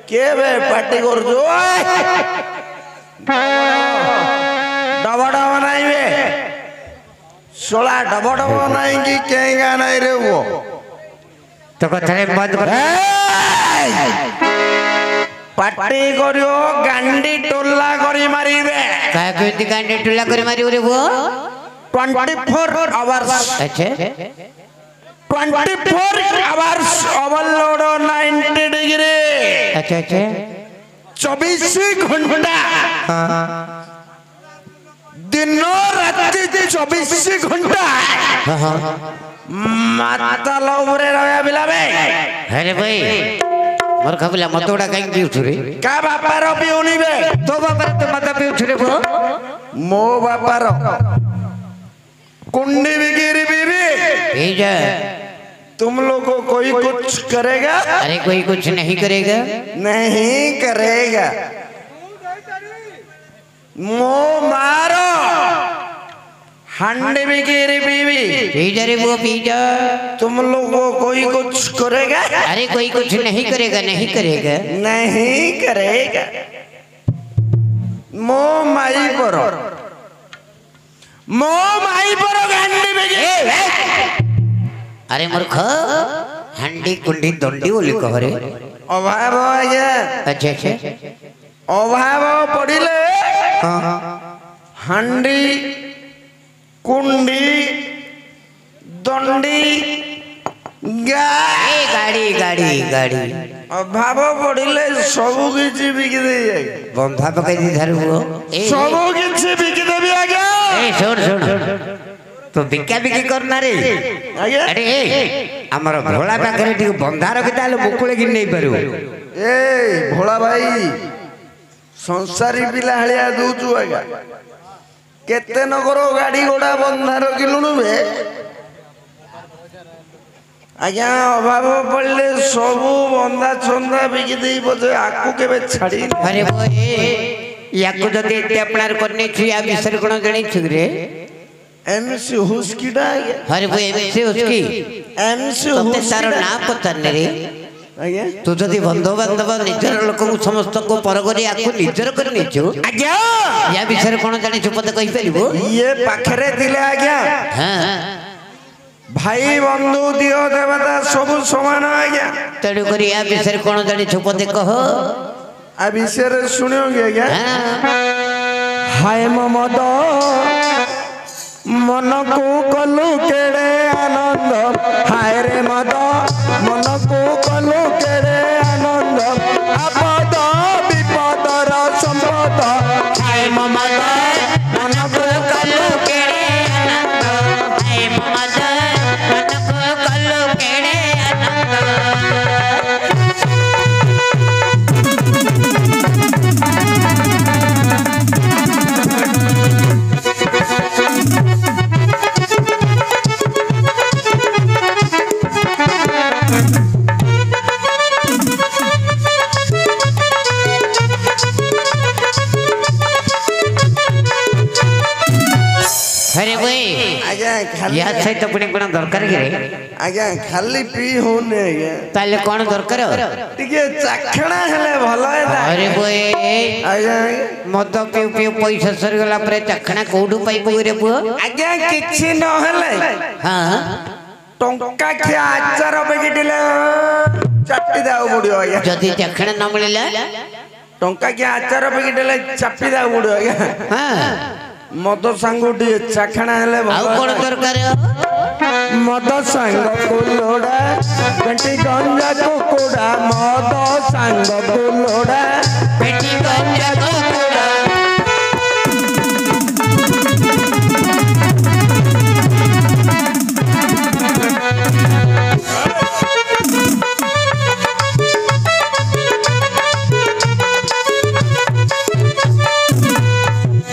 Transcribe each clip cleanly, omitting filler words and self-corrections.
के बे पार्टी कर जो डबा डबा नहीं बे सोला डबा डबा नहीं कि कहेंगा नहीं रे वो तो कथरे बंद कर पार्टी करियो गांडी टोला करी मारी बे काय कहती गांडी टोला करी मारी रे वो 24 आवर्स अच्छा 24 आवर्स ओवरलोड 90 डिग्री अच्छा अच्छा 24 घंटा दिनों रात 24 घंटा माता लोबरे रहा बिलावे अरे भाई मोर खबला मतोड़ा कहीं भी उठ रे का बापार पिउनी बे तो बापार तो मत भी उठ रे वो मो बापार कुंडी बिगिरी बीबी ठीक है तुम लोग को कोई कुछ करेगा अरे कोई कुछ नहीं करेगा नहीं करेगा मो मारो हंडी बिगिरी बीबी पीजा रे वो पीजा तुम लोग को कोई कुछ करेगा अरे कोई कुछ नहीं करेगा नहीं करेगा नहीं करेगा मो माई पर गांडी बिगिरी अरे मूर्ख हंडी कुंडी दंडी बोली कह रे अभाव आज्ञा अच्छा अच्छा अभाव पड़िले हंडी कुंडी दंडी गाड़ी गाड़ी गाड़ी अभाव पड़िले सबु किछि बिकी दे बंधा पकई दी धर वो सबु किछि बिकी देबी आज्ञा ए छोड़ छोड़ तो बिका बिकी करना रे आज्ञा अरे हमर भोला पाखरे ठी बंधा रखि ताले मुकुळे कि नहीं पारू ए भोला भाई संसारी पिला हलिया दूचु आज्ञा केते नगर गाड़ी घोड़ा बंधा रखिलुनु बे आज्ञा अभाव पड़ले सबु बंधा छंदा बिकी देई बजे आकु केबे छाड़ी अरे वो याकु जदी एते अपनार करने छु या विषय कोन जणी छु रे एमसी हुस्कीडा आज्ञा अरे वो एमसी उसकी एमसी तो हुस्की तारो ना पतन रे आज्ञा तू जदी बंधु बांधव निजर लोक को समस्त को पर करी आकु निजर कर निचु आज्ञा या विषय कोन जणी छु पते कहि परिबो ये पाखरे दिले आज्ञा हां भाई बंधु दियो देवता सब समान आज्ञा तडु करी या विषय कोन जणी छु पते कह आ विषय सुनियोगे आज्ञा हाय ममद मन को कलु केड़े आनंद हाय रे मद मन को कलु केड़े आनंद आपद विपदर संपद हाय ममद मन को कलु केड़े आनंद हाय ममद मन को कल्लू केड़े आनंद अरे भाई आज्ञा खाली या सहित पुणी कोन दरकार कि रे आज्ञा खाली पी होने आज्ञा ताले कोन दरकार टिके चाखणा हेले भलो हेता अरे भाई आज्ञा मद पिउ पिउ पैसा सर गला परे चखना कोडू पाइबो रे पुओ आज्ञा किछि न हेले हां टंका के आचार बेगिटिले चापी दाउ बुडियो आज्ञा जदी चखना न मिलला टंका के आचार बेगिटिले चापी दाउ बुडियो आज्ञा हां मद सांगुटी चाखणा हेले आउ कोन दरकार मद सांग कुलोड़ा पेटी गंजा कुकुड़ा मद सांग कुलोड़ा पेटी गंजा कुकुड़ा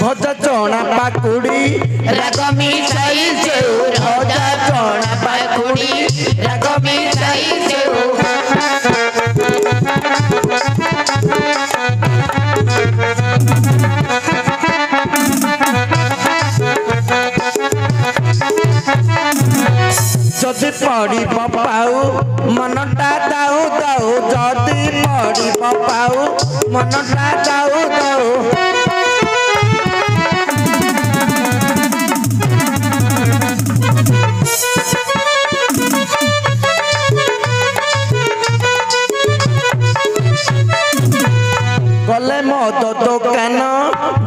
भजा चना पाकुड़ी राग मिठाई से भजा चना पाकुड़ी राग मिठाई से जदि पड़ी पाऊ मनटा दाऊ दाऊ ରୂପ ପାଉ ମନଟା ଦାଉ ଦାଉ गले मद दुकान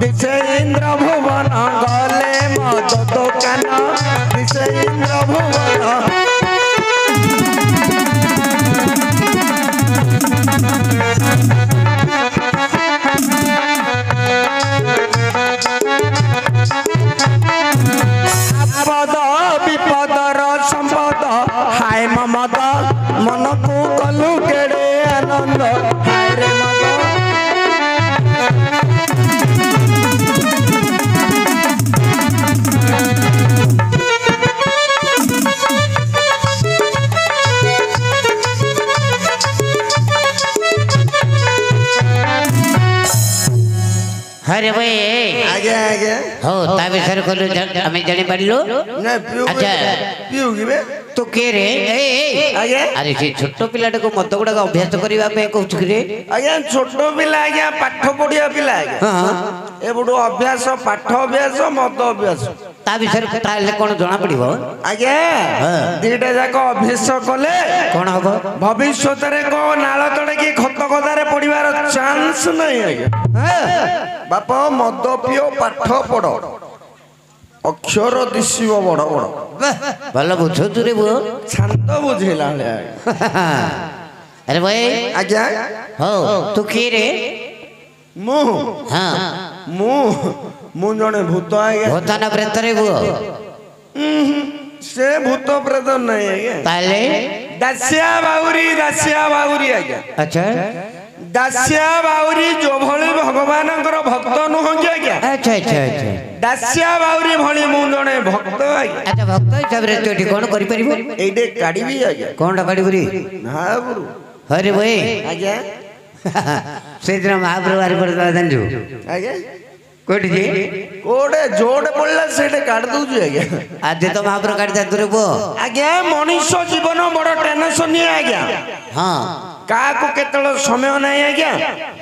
दिशे इंद्र भुवन गले मद दुकान दिशे इंद्र भुवन आपद विपदर संपद हाय ममद मन को कलु केड़े आनंद हाय रे मद अरे भाई आगे आगे हो ता विषय कहलु आमे जानि पारिलो ना पियो अच्छा पियो गिबे तो के रे ए आगे अरे से छोटो पिलाटे को मत गुडा अभ्यास करबा पे कहू रे आगे छोटो पिला आगे पाठ पढिया पिला आगे हां ए बडो अभ्यास पाठ अभ्यास मत अभ्यास ता विषय ताले कोन जणा पड़िबो आगे दीटा जाको अभ्यास कले कोन हबो भविष्यत रे को नाळ तडे की खत खदारे पडिबार चांस नहीं आगे बापा मद पियो पाठ पढ अक्षर दिसिबो बड़ बड़ भल बुझो तुरे बो शांत बुझेला अरे भाई आज्ञा हो तू के रे मु हां मु जने भूत आगे भूताना प्रेत रे बो से भूत प्रेत नहीं आगे ताले दास्या बाउरी आगे अच्छा दास्या बाउरी जो भली भगवानकर भक्त नुह कि आज्ञा अच्छा अच्छा अच्छा दास्या बाउरी भली मु जने भक्त आज्ञा अच्छा भक्त हिसाब रे तोटी कोन करि परिबो एडे काढिबी आज्ञा कोनटा काढिबरी हां गुरु अरे भाई आज्ञा सेदिन महाप्रभु आरि पड़ता जानजु आज्ञा कोठी जी कोडे जोड पड़ला सेडे काढ दउछु आज्ञा आज तो महाप्रभु काढ दे बो आज्ञा मनुष्य जीवन बड़ टेंशन नहीं आज्ञा हां का को केतल समय नहीं आज्ञा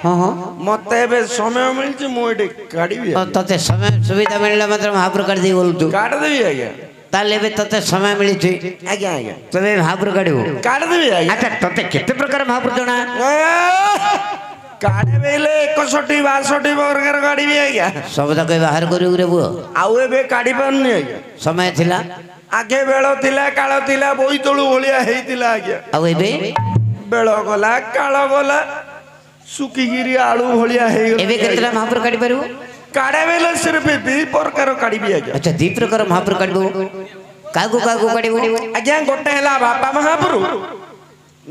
हां हां मते बे समय मिलछि मु एडे काढिबी तते समय सुविधा मिलला मात्र महाप्रभु काढ दे बोल तू काढ देबी आज्ञा ताले बे तते समय मिली छी आज्ञा आज्ञा तबे महाप्रभु काढिबो काढ देबी आज्ञा अच्छा तते केते प्रकार महाप्रभु जणा काढे बेले 61 62 प्रकार काढिबी आज्ञा सब तक बाहर करिउ रे बो आउ एबे काढी पाउनी आज्ञा समय थिला आगे बेल थिला काळ थिला बोईतळु भलिया हेतिला आज्ञा आ एबे बेल गला काळ गला सुकीगिरी आळू भलिया हे एबे केतला महाप्रभु काढि परिबो काढे बेले सिर्फ 2 प्रकार काढिबी आज्ञा अच्छा 2 प्रकार महाप्रभु काढिबो कागु काढिबो आज्ञा गोटे हला बापा महाप्रभु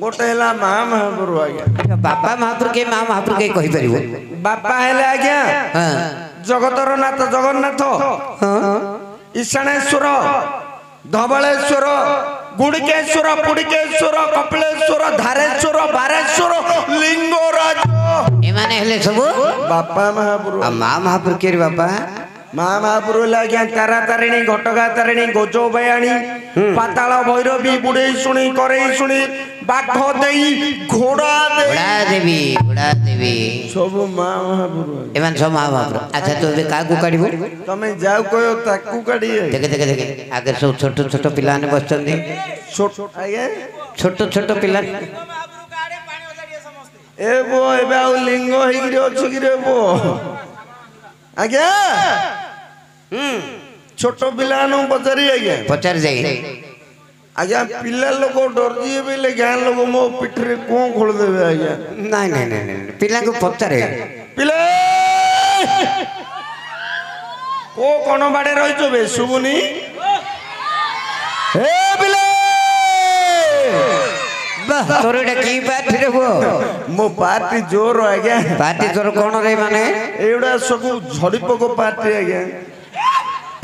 गोटे हला मां महाप्रभु आज्ञा अच्छा बापा महाप्रभु के मां महाप्रभु के कहि परिबो बापा हेले आज्ञा हां जगतर नाथ जगन्नाथ हां ईशानेश्वर धवलेश्वर गुड़केश्वर पुड़केश्वर कपिलेश्वर धारेश्वर बारेश्वर लिंगराज ए माने हेले सब बापा महाप्रभु आ मां महाप्रभु के रे बापा मां महाप्रभु लाग्या तारा तारिणी घटगा तारिणी गोजो बयाणी पाताल भैरवी बुढ़े सुनी करे सुनी बाघ देई घोड़ा देवी सब मां महाप्रभु ए मान सब मां महाप्रभु अच्छा तो बे कागु काढिबो तमे जाऊ कयो ताकू काढी देखे आगे सब छोटो छोटो पिला ने बसचंदी छोट आगे छोटो पिला ए बो एबे आ लिंग हेगिरे अछि गिरे बो आगे छोट पिला पचारि आज्ञा पचार जाई आज्ञा पिला लोक डर जी बेले गाँ लोक मो पिठरे को खोल देबे आज्ञा नहीं पिला को पचारे पिले को कोन बाडे रहितो बे सुबुनी हे पिले तोर एटा की पार्टी रे बो मो पार्टी जोर आज्ञा पार्टी तोर कोन रे माने एउडा सब झड़ी पको पार्टी आज्ञा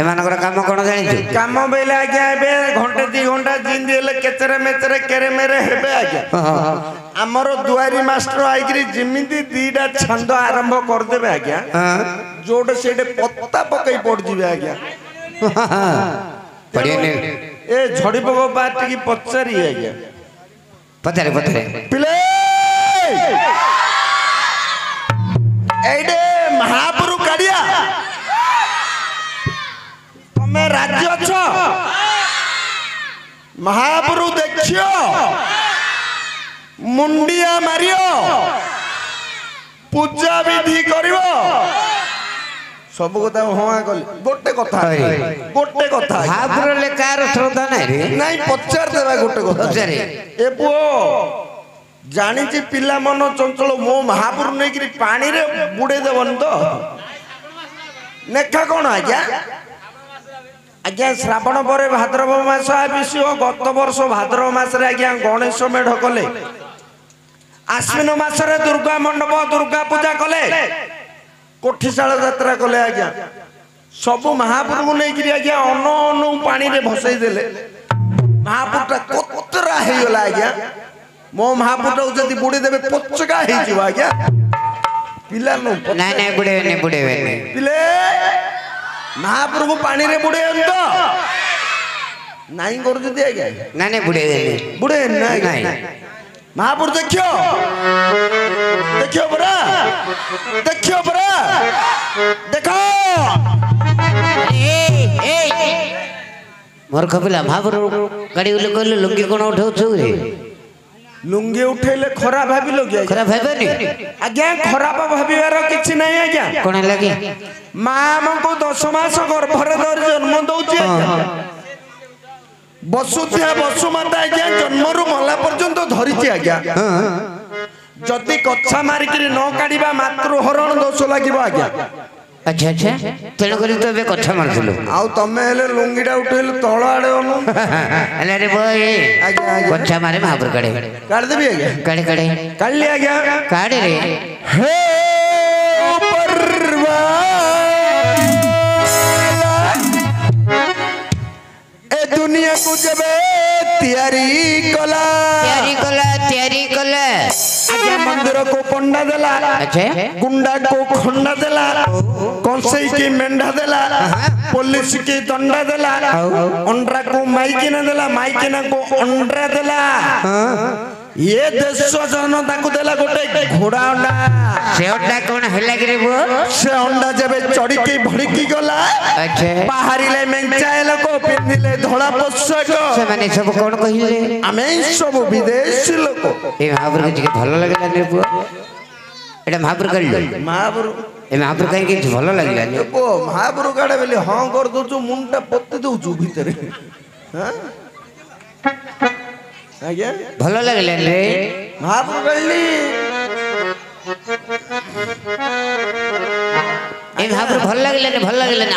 एमानकर काम कोन जानि छु काम बेले आज्ञा बे घंटे 2 घंटा जिंदी हेले केचरे मेचरे केरे मेरे हेबे आज्ञा हमरो दुआरी मास्टर आइकरी जिमिति दीडा छंद आरंभ कर देबे आज्ञा जोड सेडे पत्ता पकई पड़ जिवे आज्ञा पड़िए ने ए झड़ी पको पार्टी की पचारी आज्ञा पचारे पिले ଏଇଟେ ମହାପୁରୁ କାଳିଆ ତମେ ରାଜି ଅଛ ମହାପୁରୁ ଦେଖିଅ ମୁଣ୍ଡିଆ ମାରିଅ ପୂଜା ବିଧି କରିବ ସବୁ କଥା ହଁ କଲି ଗୋଟେ କଥା ମହାପୁରୁ ଲେଖାର ଶ୍ରଦ୍ଧା ନାହିଁ ନାଇଁ ପଚାର ଦେବା ଗୋଟେ କଥା ଏ ପୁଅ ଜାଣିଛି ପିଲା ମନ ଚଞ୍ଚଳ ମୋ ମହାପୁରୁ ନେଇକିରି ପାଣିରେ ବୁଡେଇ ଦେବନି ତ ନେଖା କଣ ଆଜ୍ଞା ଆଜ୍ଞା ଶ୍ରାବଣ ପରେ ଭାଦ୍ରବ ମାସ ଆବିସିବ ଗତ ବର୍ଷ ଭାଦ୍ରବ ମାସରେ ଆଜ୍ଞା ଗଣେଶ ମେଢ କଲେ ଆଶ୍ବିନ ମାସରେ ଦୁର୍ଗା ମଣ୍ଡପ ଦୁର୍ଗା ପୂଜା କଲେ କୋଠିଶାଳ ଯାତ୍ରା କଲେ ଆଜ୍ଞା ସବୁ ମହାପୁରୁକୁ ନେଇକିରି ଆଜ୍ଞା ଅନ ପାଣିରେ ଭସେଇ ଦେଲେ ମହାପୁରୁଟା କୋତରା ହେଇଗଲା ଆଜ୍ଞା ମୋ ମହାପୁରୁଟାକୁ ଯଦି ବୁଡେଇ ଦେବେ ପଚକା ହେଇଯିବ ଆଜ୍ଞା ପିଲା ନାଇଁ ବୁଡେଇବେନି ପିଲେ ମହାପୁରୁକୁ ପାଣିରେ ବୁଡେଇବେନି ତ ନାଇଁ କରୁଛନ୍ତି ଆଜ୍ଞା ନାଇଁ ବୁଡେଇବେନି ନାଇଁ ମହାପୁରୁ ଦେଖିବ ପରା ଦେଖ ମୂର୍ଖ ପିଲା ମହାପୁରୁ ଗାଡି ବୋଲି କହିଲେ ଲୁଙ୍ଗି କଣ ଉଠାଉଛୁ ରେ ଲୁଙ୍ଗି ଉଠେଇଲେ ଖରାପ ଭାବିଲ କି ଖରାପ ଭାବିବନି ଆଜ୍ଞା ଖରାପ ଭାବିବାର କିଛି ନାହିଁ ଆଜ୍ଞା କଣ ଲାଗି ମା ଆମକୁ 10 ମାସ ଗର୍ଭରେ ଧରି ଜନ୍ମ ଦଉଛି ବସୁଥିବା ବସୁମାତା ଆଜ୍ଞା ଜନ୍ମରୁ ମଲା ପର୍ଯ୍ୟନ୍ତ ଧରିଛି ଆଜ୍ଞା ଯଦି କଛା ମାରିକିରି ନ କାଢିବା ମାତୃ ହରଣ ଦୋଷ ଲାଗିବ ଆଜ୍ଞା ଆଚ୍ଛା ତେଣୁ କରି ତ ଏବେ କଥା ମାରୁଥିଲୁ ଆଉ ତମେ ହେଲେ ଲୁଙ୍ଗିଟା ଉଠେଇଲେ ତଳ ଆଡେ କଥା ମାରେ ମହାପୁରୁ କାଢିଦେବି ଆଜ୍ଞା କାଢିଲି ଆଜ୍ଞା କାଢେ ରେ ହେ ଏ ଦୁନିଆକୁ ଯେବେ ତିଆରି କଲା ଆଜ୍ଞା ମନ୍ଦିର को पंडा देला गुंडा को खंडा देला कंसई की मेंढा देला पुलिस की दंडा देला अंडरा को माइकिना देला माइकिना को अंडरा देला ये देश जनता को देला गोटे घोड़ा अंडा से अंडा कोन हैला रे बो से अंडा जेबे चढ़ी की भड़की गला बाहरिले मेंचाए लोक पिंदिले धोला पोषक से माने सब कोन कहिले आमे सब विदेशी लोक ए महापुरू के भलो लागला रे बो एटा महापुरू करिलो महापुरू ए महापुरू कहीं के भलो लागला रे बो महापुरू काडे बेली हां कर दोछु मुंडा पत्ते दोछु भीतर हां आज्ञा भलो लागला रे महापुरू कहिली ए महापुरू भलो लागला रे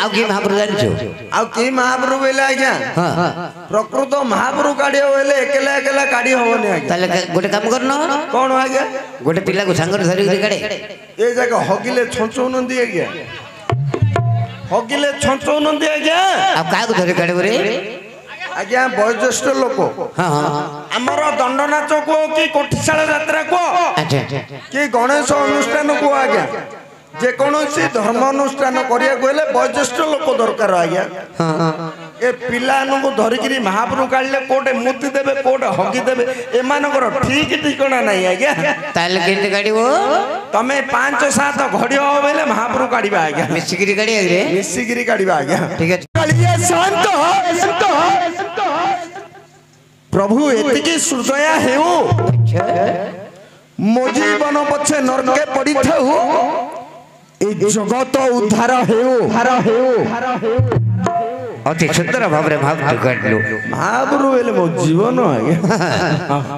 आउ की महापुरू जानछो आउ की महापुरू बेला आज्ञा हां प्रकृत महापुरू काडियो बेले एकेला काडी होबनी आज्ञा ताले गोटे काम करनो कोन आज्ञा गोटे पिला को संगर धरि काडे ए जगह हगिले छंचौ नंदी आज्ञा हगिले छंचौ नंदी आज्ञा आ का को धरि काडे रे आज्ञा वयोज्येष्ठ लोक आमर दंड नाच को कि कोठिशाला यात्रा को कि गणेश अनुष्ठान को आज्ञा जे कोनोसी धर्म अनुष्ठान करिया गले वयोज्येष्ठ लोक दरकार आज्ञा ए पिलानु को धरिकिरी महापुरू काढले कोटे मुति देबे कोटे हगी देबे एमानकर ठीक ठिकाना नाही आज्ञा ताले केते गाडीबो तमे 5-7 घड़ी हो बेले महापुरू काढिबा आज्ञा मिसिगिरी गाडी रे मिसिगिरी काढिबा आज्ञा ठीक है कालिया शांत प्रभु एतिकी सुदया हेउ मो जीवन पछे नरके पड़ी थाउ ए जगत उद्धार हेउ अति सुंदर भाव रे महापुरू काढलो महापुरू बेले मो जीवन आज्ञा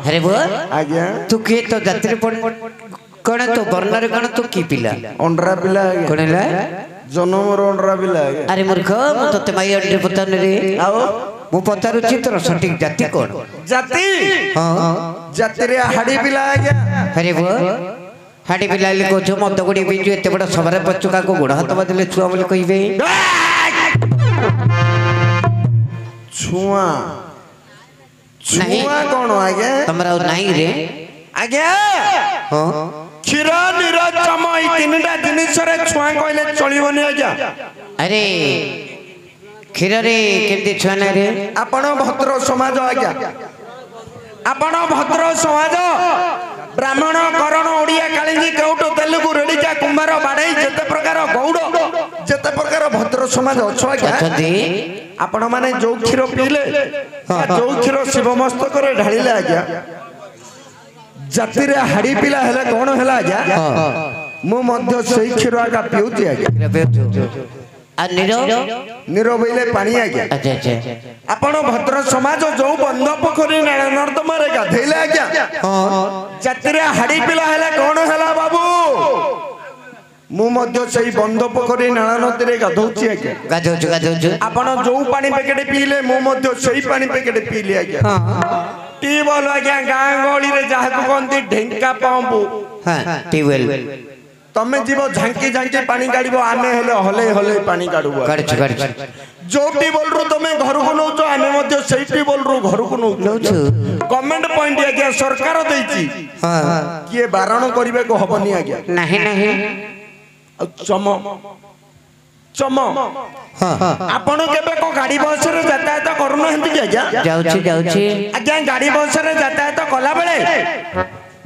अरे बो आज्ञा तू के तो जात्री पड़ कोन तो बर्नर कोन तो की पिला ओंडरा पिला आज्ञा कोनला जन्मर ओंडरा पिला आज्ञा अरे मूर्ख मु तते माई अंडे पतन रे आओ मु पतारु चित्र सठिक जाति कोन जाति हां जाति रे हाडी पिला आज्ञा अरे बो हाडी पिला ले को जो मत गुडी बिजु एते बड सबरे पचुका को गोड़ हाथ बदले छुआ बोले कहिबे छुआ छुआ कोन आज्ञा तमरा नहीं रे आज्ञा हां क्षीर नीर चम ई तीनटा जिनिस रे छुआ कहले चलिबोनी आज्ञा अरे क्षीर रे केमती छुआ ना रे आपण भद्र समाज आज्ञा आपण भद्र समाज ब्राह्मण करण ओडिया कालिंगी केउटो तेलुगु रेडिका କୁମ୍ଭାର ବାଡ଼େଇ ଯେତେ ପ୍ରକାର ଗୌଡ଼ ଯେତେ ପ୍ରକାର ଭଦ୍ର ସମାଜ ଅଛ ଆଜ୍ଞା ଆପଣ ମାନେ ଯୋଉ କ୍ଷୀର ପିଇଲେ ଯୋଉ କ୍ଷୀର ଶିବ ମସ୍ତକରେ ଢାଳିଲେ ଆଜ୍ଞା ଜାତିରେ ହାଡ଼ି ପିଲା ହେଲେ କଣ ହେଲା ଆଜ୍ଞା ମୁଁ ମଧ୍ୟ ସେଇ କ୍ଷୀର ଆଜ୍ଞା ପିଉଛି ଆଜ୍ଞା ନିର ବୋଇଲେ ପାଣି ଆଜ୍ଞା ଆପଣ ଭଦ୍ର ସମାଜ ଯୋଉ ବନ୍ଧ ପୋଖରୀ ନାଳ ନର୍ଦ୍ଦମାରେ ଗାଧେଇଲେ ଆଜ୍ଞା ଜାତିରେ ହାଡ଼ି ପିଲା ହେଲେ କଣ ହେଲା ବାବୁ ମୁଁ ମଧ୍ୟ ସେଇ ବନ୍ଧ ପୋଖରୀ ନାଳ ନଦୀରେ ଗାଧଉଛି ଆଜ୍ଞା ଆପଣ ଯୋଉ ପାଣି ପ୍ୟାକେଟ ପିଇଲେ ମୁଁ ମଧ୍ୟ ସେଇ ପାଣି ପ୍ୟାକେଟ ପିଇଲି ଆଜ୍ଞା ଟ୍ୟୁବୱେଲ ଆଜ୍ଞା ଗାଁ ଗହଳିରେ ଯାହାକୁ କହନ୍ତି ଢେଙ୍କା ପମ୍ପ ତମେ ଯିବ ଝାଙ୍କି ଝାଙ୍କି ପାଣି କାଢିବ ଆମେ ହେଲେ ହଲେଇ ହଲେଇ ପାଣି କାଢିବୁ ଯୋଉ ଟ୍ୟୁବୱେଲରୁ ତମେ ଘରକୁ ନଉଛ ଆମେ ମଧ୍ୟ ସେଇ ଟ୍ୟୁବୱେଲରୁ ଘରକୁ ନଉଛୁ ଗଭର୍ଣ୍ଣମେଣ୍ଟ ପଏଣ୍ଟ ଆଜ୍ଞା ସରକାର ଦେଇଛି କିଏ ବାରଣ କରିବାକୁ ହବନି ଆଜ୍ଞା ଆଉ ଚମ ଆପଣ କେବେ କୋ ଗାଡି ବସରେ ଯାତାୟାତ କରୁନାହାନ୍ତି କି ଆଜ୍ଞା ଆଜ୍ଞା ଗାଡି ବସରେ ଯାତାୟାତ କଲା ବେଳେ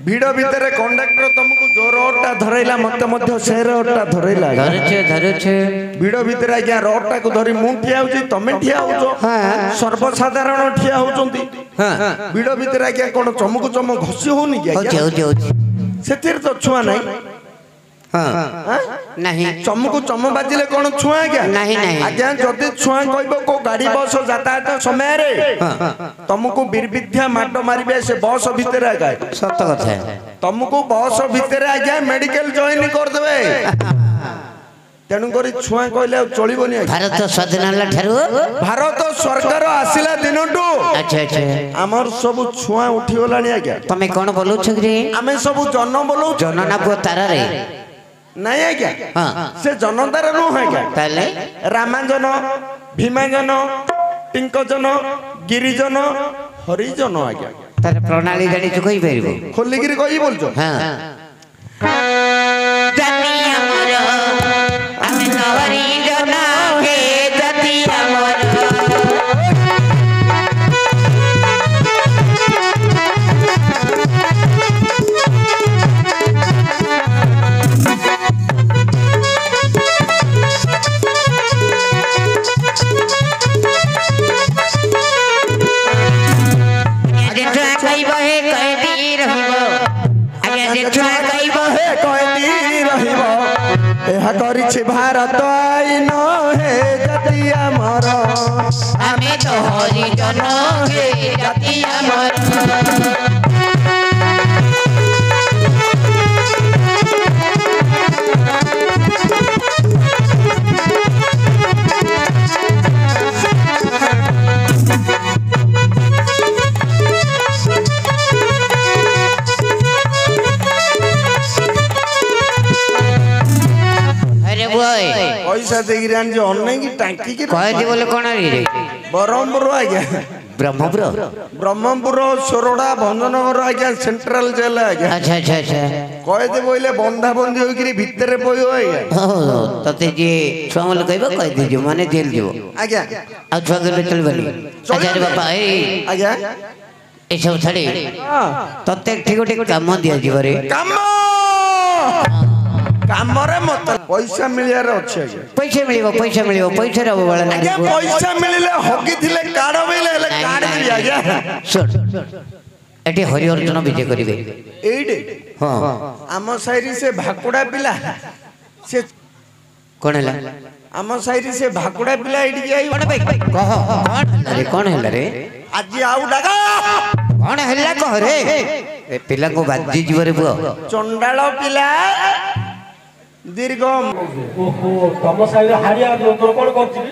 ଭିଡ଼ ଭିତରେ କଣ୍ଡକ୍ଟର ତମକୁ ଯୋଉ ରୋଡଟା ଧରେଇଲା ମତେ ମଧ୍ୟ ସେ ରୋଡଟା ଧରେଇଲା ଭିଡ଼ ଭିତରେ ଆଜ୍ଞା ରୋଡଟାକୁ ଧରି ମୁଁ ଠିଆ ହଉଛି ତମେ ଠିଆ ହଉଛ ସର୍ବସାଧାରଣ ଠିଆ ହଉଛନ୍ତି ଭିଡ଼ ଭିତରେ ଆଜ୍ଞା କଣ ଚମକୁ ଚମ ଘଷି ହଉନି କି ଆଜ୍ଞା ସେଥିରେ ତ ଛୁଆ ନାହିଁ ଚମକୁ ଚମ ବାଜିଲେ କଣ ଛୁଆ ଆଜ୍ଞା ଆଜ୍ଞା ଯଦି ଛୁଆ କହିବ କୋଉ ଗାଡି ବସ ଯାତାୟାତ ସମୟରେ ତମକୁ ବିରବିଦ୍ୟା ମାଡ ମାରିବେ ସେ ବସ ଭିତରେ ଆଜ୍ଞା ସତ କଥା ତମକୁ ବସ ଭିତରେ ଆଜ୍ଞା ମେଡିକାଲ ଜଏନ କରିଦେବେ ତେଣୁକରି ଛୁଆ କହିଲେ ଆଉ ଚଳିବନି ଭାରତ ସ୍ୱାଧୀନ ହେଲା ଠାରୁ ଭାରତ ସରକାର ଆସିଲା ଦିନଠୁ ଆମର ସବୁ ଛୁଆ ଉଠିଗଲାଣି ଆଜ୍ଞା ତମେ କଣ ବୋଲୁଛ କି ଆମେ ସବୁ ଜନ ବୋଲୁ ଜନନା ପୁଅ ତାରାରେ ନାଇଁ ଆଜ୍ଞା ସେ ଜନତାର ନୁହଁ ଆଜ୍ଞା ତାହେଲେ ରାମାଜନ ଭୀମାଜନ ଟିଙ୍କଜନ ଗିରିଜନ ହରିଜନ ଆଜ୍ଞା ତାର ପ୍ରଣାଳୀ ଜାଣିଛୁ କହିପାରିବ ଖୋଲିକିରି କହି ବୋଲୁଛ ଜାତି ଆମର ଆମେ ହରିଜନ ହେ ଜାତି ଆମର କରିଛି ଭାରତ ଆଇନ ହେ ଜାତି ଆମର ଆମେ ତ ହରିଜନ ହେ ଜାତି ଆମର पैसा देगी जो अनेक टांकी की कहती बोले कौन रे ब्रह्मपुर आज्ञा ब्रह्मपुर सोरडा भंजनगर आज्ञा सेंट्रल जेल आज्ञा अच्छा अच्छा अच्छा कहते बोले बंधा बंधी होकरी भितर पयो आज्ञा तते जे छुआ मन कहबो कह दिजो माने जेल जीवो आज्ञा आ छुआ के चलबनी अच्छा रे बापा ए आज्ञा ए सब छड़ी तते ठीक ठीक काम दिया जीव रे कामरे मत पैसा मिलियार अछि पैसा मिलिबो पैसा रहबो वाला नहीं आज्ञा पैसा मिलिले हगी थिले कार्ड मिले ले कार्ड दिया आज्ञा सुन एटी हरि अर्जुन विजय करिवे एइडे हां आम साइरी से भाकुड़ा पिला से कोन हला आम साइरी से भाकुड़ा पिला एडी आई कोन भाई कह कोन हला रे आज आउ डागा कोन हला कह रे ए पिला को बाजी जीव रे बुआ चंडाल पिला दीर्घम ओहो तम साइड हाड़िया तोर कोन करछि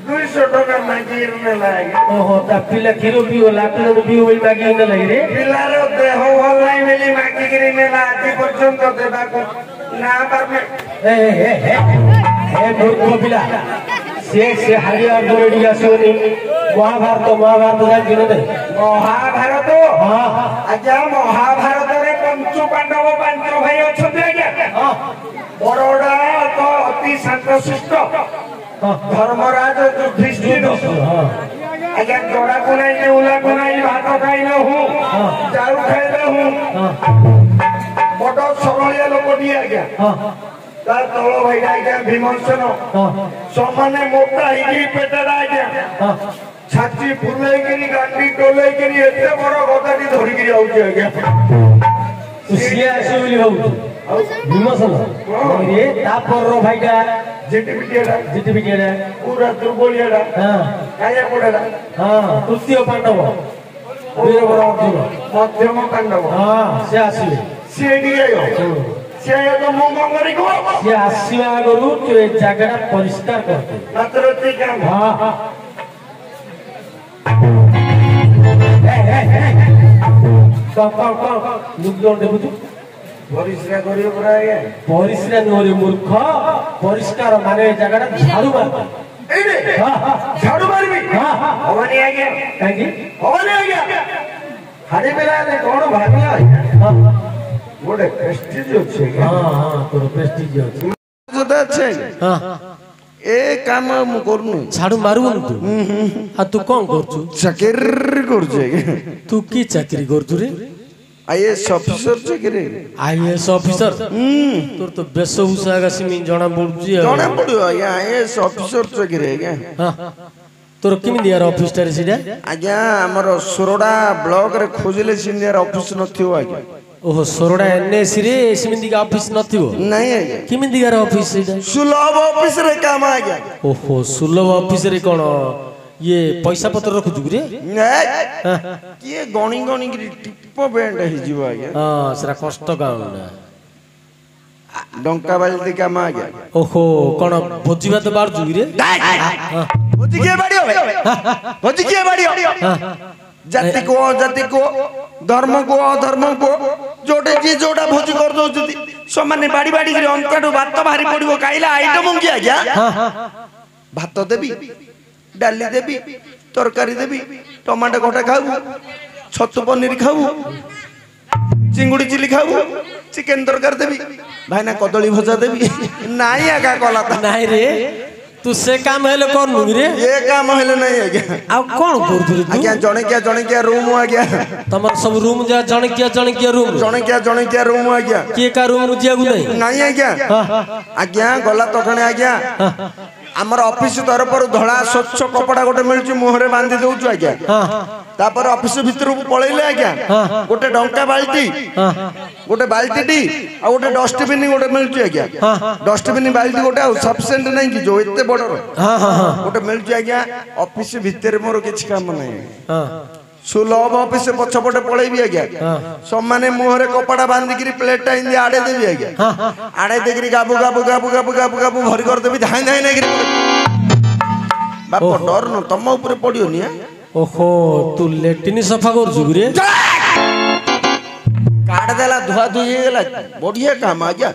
200 टका मागिर ने लागे ओहो ता पिला खीरो पियो लाकलो पियो ओइ मागिर ने लागे रे पिलारो देह ऑनलाइन मिली मागिगिरी ने लाती पर्यंत देबा को ना पर में हे मूर्ख पिला से हाड़िया दोडिया सोनी महाभारत जान दिन महाभारत हां आज्ञा महाभारत रे पंचु पांडव पांच भाई अछते आज्ञा हां बरोड़ा तो अति शांतशिष्ट धर्मराज युधिष्ठिर आज्ञा जोड़ा को नहीं उला को नहीं भात खाई न हूं जाऊ खाई न हूं बड़ सरलिया लोक दिए आज्ञा तार तल भाईटा आज्ञा भीमसेन समाने मोटा हिगी पेटरा आज्ञा छाती फुलेकिरी गांडी टोलेकिरी एते बड़ गदाटी धरिकिरी आउची आज्ञा ସିଏ ଆସିବ ବୋଲି ଭାବୁଛୁ ଭୀମସେନ ରେ ତାପର ଭାଇଟା ଜିଟିପିଟିଆଟା पूरा दुर्बलियाडा ହଁ काया पड़ेला ହଁ ତୃତୀୟ ପାଣ୍ଡବ ବୀରବର ଅର୍ଜୁନ मध्यम पांडव ହଁ ସେ ଆସିବେ से दियो से तो मो मंगरी को ସିଏ ଆସିବା ଆଗରୁ ତୁ ଏ ଜାଗାଟା ପରିଷ୍କାର କରିଦେ मात्र ते काम ହଁ ହଁ କଣ ଲୁକ୍ ଜଣ ଦେଖୁଛୁ परिश्रा करियो पुरा आज्ञा ପରିଷ୍କାର ନୁହଁରେ ମୂର୍ଖ ପରିଷ୍କାର ମାନେ ଏ ଜାଗାଟା ଝାଡୁ ମାର एडे ହଁ ହଁ झाड़ू मारबी ହଁ ହଁ हवनी आज्ञा କାହିଁକି हवनी आज्ञा हाडी बेला ने कोन भागला ହଁ गोटे प्रेस्टीज अछि ହଁ ହଁ ତୋର ପ୍ରେଷ୍ଟିଜ ଅଛି जोदा छै ହଁ ए काम मु करनु ଝାଡୁ ମାରୁବୁନି ତୁ ଆଉ ତୁ କଣ କରୁଛୁ चाकर करछे ତୁ କି ଚାକିରି କରୁଛୁ ରେ आईएएस ऑफिसर चाकरी आईएएस ऑफिसर तोर तो बेशभूषा आगासी जଣା पडुची जणा पड़ियो आज्ञा आईएएस ऑफिसर चाकरी आज्ञा हां तोर किमिन यार ऑफिस टारे सिडा आज्ञा हमर सोरडा ब्लॉक रे खोजिले सीनियर ऑफिस नथियो आज्ञा ओहो सोरडा एनएसी रे सिमिंदी का ऑफिस नथिवो नहीं आज्ञा किमिन यार ऑफिस सिडा सुलभ ऑफिस रे काम आज्ञा ओहो सुलभ ऑफिस रे कोन ये पैसा पत्र रखु रे किए गणी गणी गिरी टिप बैंड हि जीव आज्ञा हां सरा कष्ट काम ना डंका बाल्टी काम आज्ञा ओहो कोन भोजी भात बार जुगी रे भोजी के बाड़ियो भोजी के बाड़ियो जाति को धर्म को अधर्म को जोटे जी जोटा भोजी कर दो जदी समान बाड़ी बाड़ी रे अंताडो भात भारी पड़िबो काइला आइटम की आज्ञा भात देबी डाली देबी तरकारी देबी टमाटो खटा खाऊ छतु पनीर खाऊ चिंगुड़ी चिली खाऊ चिकन तरकारी देबी भाईना कदली भजा देबी नाई आगा कला नाही रे तू से काम हेले करनु रे ये काम हेले नहीं आज्ञा आ कोन करथु रे तू आज्ञा जणे क्या रूम आज्ञा तमर सब रूम जा जणे किया रूम जणे क्या रूम आज्ञा के का रूम जियागु नहीं नहीं आज्ञा आज्ञा गला तखणे आज्ञा हमर ऑफिस तरफ धड़ा स्वच्छ कपड़ा गोटे मिलुची मुहरे बांधी दउछु आज्ञा तापर ऑफिस भीतर को पळैले आज्ञा गोटे डंका बाल्टी गोटे बाल्टी टी आ गोटे डस्टबिन गोटे मिलुची आज्ञा डस्टबिन बाल्टी गोटे सफिशिएंट नहीं कि जो एते बडर गोटे मिलुची आज्ञा ऑफिस भीतर मोर किछ काम नहीं सुलभ ऑफिस पछपटे पळैबी आज्ञा सम्माने मुहरे कपड़ा बांधिकी प्लेट टा इंदी आड़े देबी आज्ञा आड़े देकरी गाबू गाबू गाबू गाबू गाबू गाबू भरी कर देबी धाई धाई नहीं बाप डर न तम ऊपर पड़ियो नि ओहो तू लेटिन सफा कर जुग रे काट देला धुआ धुई गेला बढ़िया काम आज्ञा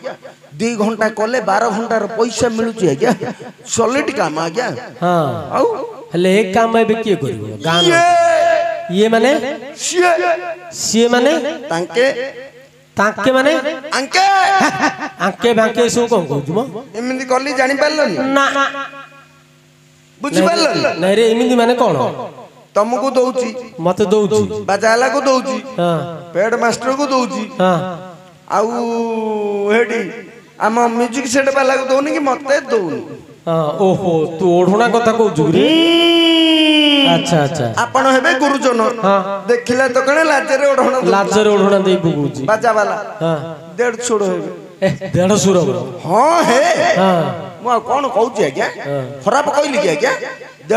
2 घंटा कोले 12 घंटा रो पैसा मिलुची आज्ञा सॉलिड काम आज्ञा हां आउ हले एक काम में के करिवो गान ये माने सीए माने तांके माने अंके बांके सो कोन कहू तुम एमिंदी कली जानि पारलनी ना बुझि पारलनी नहीं रे एमिंदी माने कोन तुमको दउची मते दउची बाजाला को दउची हां पेड मास्टर को दउची हां आउ हेडी हम म्यूजिक सेट वाला को दउनी कि मते दउनी हां ओहो तू ओढुना कथा कहू जुग रे अच्छा अच्छा आपण हेबे गुरुजन देखिला तो कणे लाजरे ओढुना देई बुगुची बाजा वाला हां 150 हेबे 150 हां हे हां मु कोन कहूची आज्ञा खराब कहली कि आज्ञा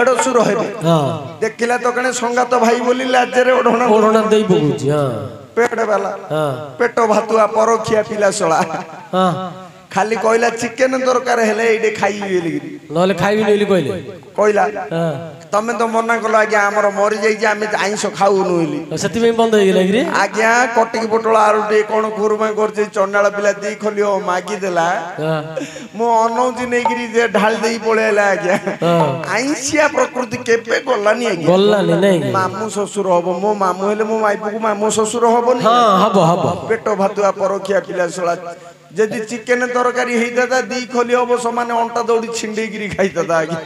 150 हेबे हां देखिला तो कणे संगात भाई बोली लाजरे ओढुना देई बुगुची हां पेट वाला हां पेट भातुआ परोखिया पिला सळा हां खाली कहला चिकन दरकार हेले एडे खाई बेली नले खाइबी नेली कहले कहला हां तमे तो मना कलो आज्ञा हमर मरि जाई जे आमे आइंस खाऊ नइली सती में बंद हो गेला रे आज्ञा कटिक पोटल आरु टे कोन खुरमा कर जे चंडाळ पिला दी खोलियो मागी देला मो अनौजी नै गिरी जे ढाल देई पळेला आज्ञा आइंसिया प्रकृति केपे गलानी आज्ञा गलानी नहीं मामू ससुर हबो मो मामू हेले मो माइपु को मामू ससुर हबो हां हबो पेट भातुआ परोखिया पिला सळा जदि चिकन तरकारी हेई दादा दी खोली हबो समान अंटा दौड़ी छिंडी गिरी खाई दादा आज्ञा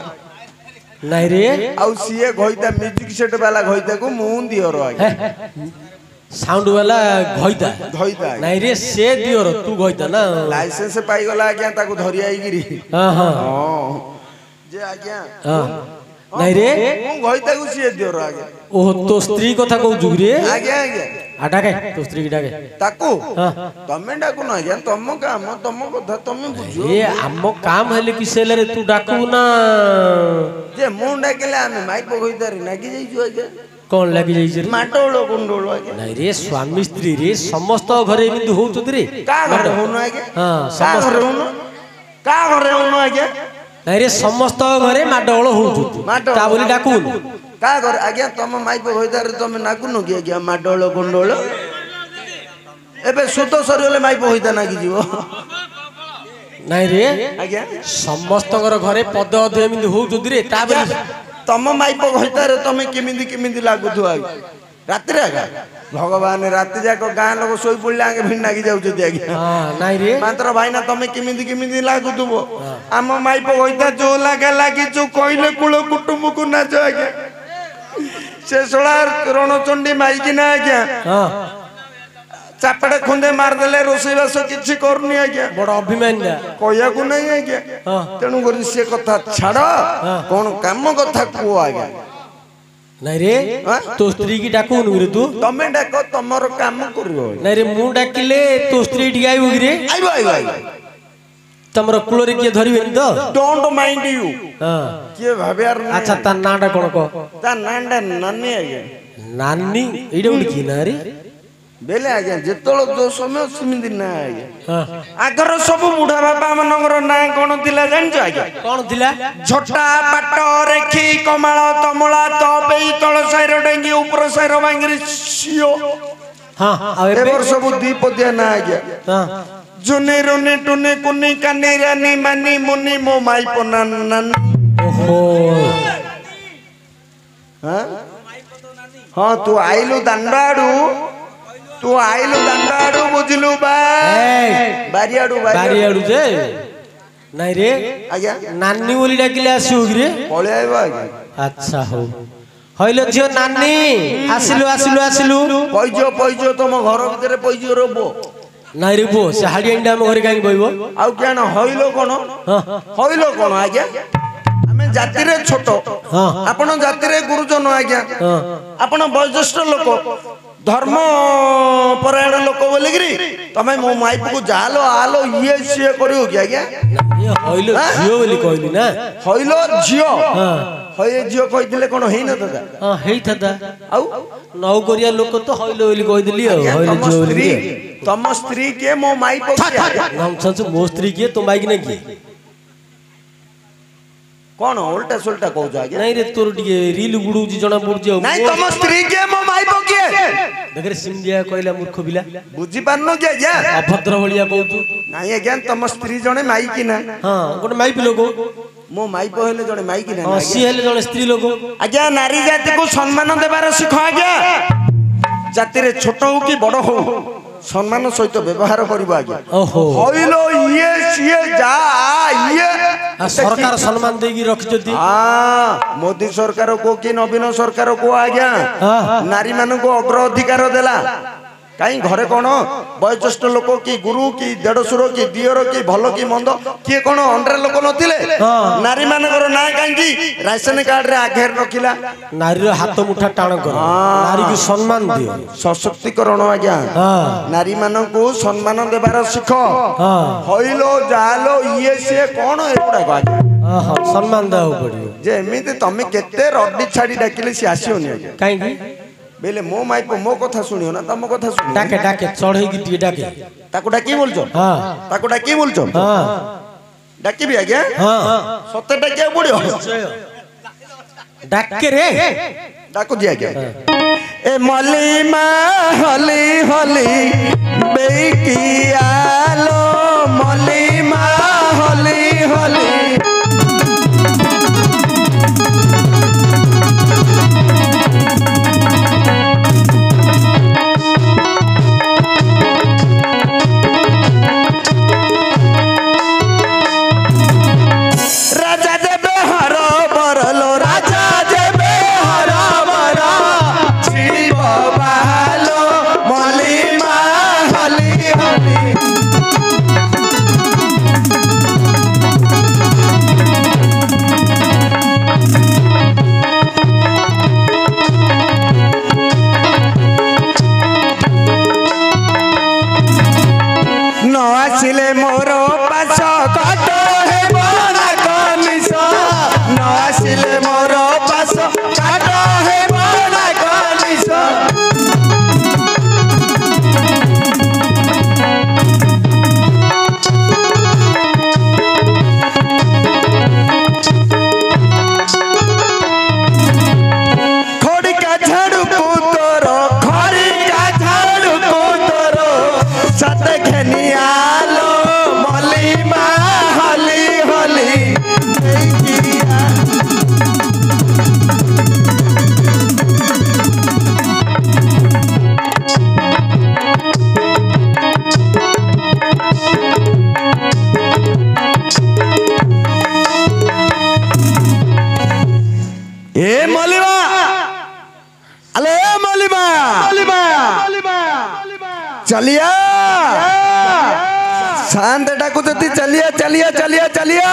नहीं रे आउ सीए घइता म्यूजिक सेट वाला घइता को मुंह दियो रो आज्ञा साउंड वाला घइता धइता नहीं रे से दियोर तू घइता ना लाइसेंस पाई गला आज्ञा ताको धरि आइगिरी हां हां जे आज्ञा हां नहीं रे मु घइता को सिए दियोर आज्ञा ओ तो स्त्री कथा कहू जुगरे आज्ञा आज्ञा आडाके तो स्त्री की डाके ताको हां तमे डाकु ना आज्ञा तम काम तम कथा तमे बुझो ए आम काम हेले किसेले रे तू डाकू ना जे मु डाकिले आमे माइक घइतारी नागी जाइजु आज्ञा कौन लगी जाई रे माटोलो गुंडोलो आज्ञा नहीं रे स्वामी स्त्री रे समस्त घरे एमिति होउत रे का घरे होनो आज्ञा हां का घरे होनो का घरे होनो आज्ञा नहीं रे समस्त घरे माडोळ होउत माडोळ। ता बोली डाकुन का घर आज्ञा तम माइक घइतारी तमे नाकुनो कि आज्ञा माटोलो गुंडोलो एबे सुतो सरियोले माइक घइता नागी जीवो नहीं रे आज्ञा समस्त घरे पद अध एमिति होउत रे ता बोली तम माइप घइतारे तमे केमिति केमिति लागुथु आज्ञा रात्रि आज्ञा भगवान राति जाक गाँ लोक सोई पड़ले आगे भिड़ नागी जाउछथि आज्ञा हां नहीं रे मात्र भाईना तमे केमिति केमिति लागुथुबो आम माइप घइता जो लागा लागी जो कइले कुळ कुटुंब को ना जो आज्ञा से सोळा रणचंडी माइकी ना आज्ञा हां चापड़े खुंदे मार देले रोसई बास किछि करनी आज्ञा बड़ अभिमान कहया को नहीं आज्ञा हां तेणु करी से कथा छाड़ कौन काम कथा को आज्ञा नहीं रे तो स्त्री की डाकुन रे तू तमे डाक तमर काम करियो नहीं रे मु डाकिले तो स्त्री डिगाइबो रे आइबो आइबो आइबो तमरो कुलो रे के धरिबेन तो डोंट माइंड यू हां के भाबे यार अच्छा ता नाडा कोन को ता नांडा नन्नी आज्ञा नानी एडे उडी की ना रे बेले आज्ञा जेतलो जो समय सिमिति ना आज्ञा हां आगर सब बुढ़ा बाबा मनकर ना कोन दिला जानछ आज्ञा कोन थिला झोटा पाट रेखी कमाळ तमला तपेई तळ साइर डेंगी ऊपर साइर बांगरी सियो हां आ एबर सब दीपदिया ना आज्ञा हां जुने रोने टुने कुनी कानी रानी मानी मुनी मो माई पनान ओहो हां हां तू आइलु दांडाडू तू आइलु दांडाडू बुझलु बा ए बारियाडू बारी आडू जे नहीं रे आज्ञा नानी बोली डाकिले आसियो रे पळे आइबा आज्ञा अच्छा हो हइलो जियो नानी आसिलु आसिलु आसिलु पइजो पइजो तम घर भीतर पइजो रोबो नहीं रे बो से हाडी अंडा हम घरे काई बइबो आउ केन हइलो कोन हां हइलो कोन आज्ञा आमे जाति रे छोटो हां आपण जाति रे गुरुजन आज्ञा हां आपण वयोज्येष्ठ लोक धर्म परायण लोक बोलिगिरी तमे मो माइप को जालो आलो ये से करियो कि आज्ञा ये हइलो जियो बोली कहली ना हइलो जियो हां हये जियो कहिदिले कोन हेइ न दादा हां हेइ थदा आउ नौ करिया लोक तो हइलो बोली कहि दिली हइलो जियो बोली तम स्त्री के मो माइप के नाम सच मो स्त्री के तुम बाइक ने की कोन उल्टा सुल्टा कहू आज्ञा नहीं रे तोर टिके रील गुडू जी जणा पड़ जाओ नहीं तम स्त्री के मो माइप के देखरे सिंधिया कहला मूर्ख बिला बुझी पारनो कि आज्ञा अभद्र भलिया कहू नहीं आज्ञा तम स्त्री जणे माइकी ना हां गोटे माइपी लोक मो माइप हेले जणे माइकी ना हां सी हेले जणे स्त्री लोक आज्ञा नारी जाति को सम्मान देबार सिख आज्ञा जाति रे छोट हो कि बड़ हो सम्मान सहित व्यवहार करबा आज्ञा ओहो हइलो ये सिए जा ये सरकार सम्मान देगी रख जदी हां मोदी सरकार को कि नवीन सरकार को आज्ञा नारी मान को अग्र अधिकार देला कहीं घरे कौन वयोज्येष्ठ लोक कि गुरु कि देढ़शुर कि दियर कि भल कि मंद किए कौन अंडर लोक नथिले नारी मानकर ना कहीं राशन कार्ड रे आघेर रखिला नारी हाथ मुठा टाण कर नारी की सम्मान दियो सशक्तिकरण आज्ञा नारी मान को सम्मान देबार शिख हइलो जालो ये से कौन एगुडा आज्ञा हां सम्मान दाओ पड़ियो जे एमिति तमे केते रड्डी छाड़ी डाकिले से आसियोनी आज्ञा काई की बेले मो माइप मो कथा सुनियो ना तम कथा सुनियो डाके डाके चढ़ई की टिके डाके ताको डाकी बोलछो हां ताको डाकी बोलछो हां डाकी भी आज्ञा हां सत्य डाकिया पड़ियो डाके रे डाको जी आज्ञा ए मलीमा हली हली बेकियालो मलीमा हली हली चलिया शांत डाकू चलिया चलिया चलिया चलिया